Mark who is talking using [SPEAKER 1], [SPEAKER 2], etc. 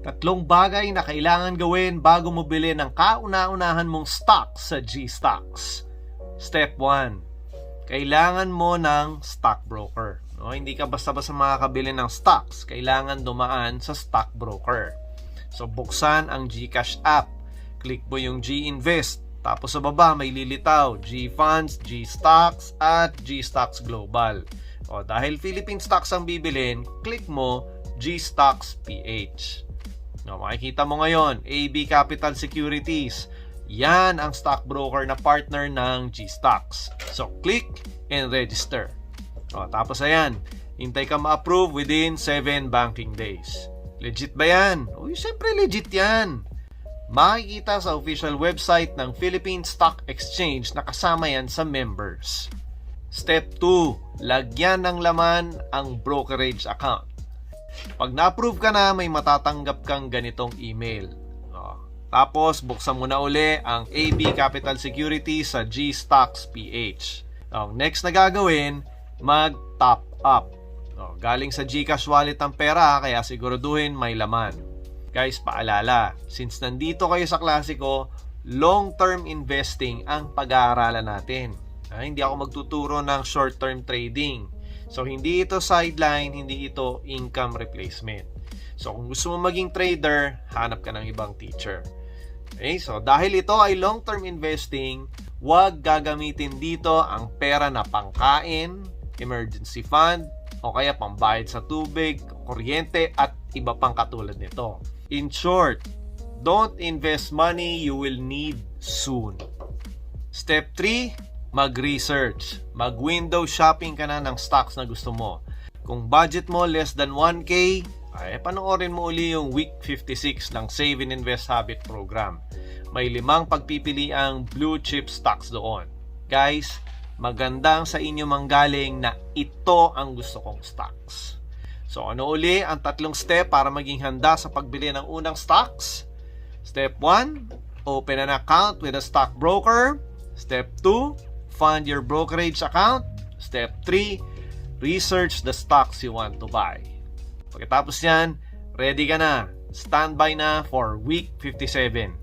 [SPEAKER 1] Tatlong bagay na kailangan gawin bago mo bilhin ng kauna-unahan mong stock sa G-Stocks. Step 1. Kailangan mo ng stockbroker. No, hindi ka basta-basta makakabili ng stocks. Kailangan dumaan sa stockbroker. So, buksan ang GCash app. Click mo yung G-Invest. Tapos sa baba may lilitaw, G-Funds, G-Stocks, at G-Stocks Global. O, dahil Philippine Stocks ang bibilin, click mo G-Stocks PH. No, makikita mo ngayon, AB Capital Securities. Yan ang stockbroker na partner ng G-Stocks. So, click and register. O, tapos ayan, hintay ka ma-approve within 7 banking days. Legit ba yan? Uy, syempre legit yan. Makikita sa official website ng Philippine Stock Exchange na kasama yan sa members. Step 2, lagyan ng laman ang brokerage account. Pag na-approve ka na, may matatanggap kang ganitong email. Tapos, buksan mo na uli ang AB Capital Securities sa G-Stocks PH. Ang next na gagawin, mag-top up. Galing sa GCash wallet ang pera, kaya siguraduhin may laman. Guys, paalala, since nandito kayo sa klase ko, long-term investing ang pag-aaralan natin. Hindi ako magtuturo ng short-term trading. So, hindi ito sideline, hindi ito income replacement. So, kung gusto mo maging trader, hanap ka ng ibang teacher. Okay, so dahil ito ay long-term investing, huwag gagamitin dito ang pera na pangkain, emergency fund, o kaya pambayad sa tubig, kuryente, at iba pang katulad nito. In short, don't invest money you will need soon. Step 3, mag-research. Mag-window shopping ka na ng stocks na gusto mo. Kung budget mo less than 1K, ay panoorin mo uli yung week 56 ng Save and Invest Habit Program. May 5 pagpipiliang blue chip stocks doon. Guys, magandang sa inyo manggaling na ito ang gusto kong stocks. So ano uli ang 3 step para maging handa sa pagbili ng unang stocks? Step 1, open an account with a stockbroker. Step 2, fund your brokerage account. Step 3, research the stocks you want to buy. Pagkatapos yan, ready ka na. Standby na for week 57.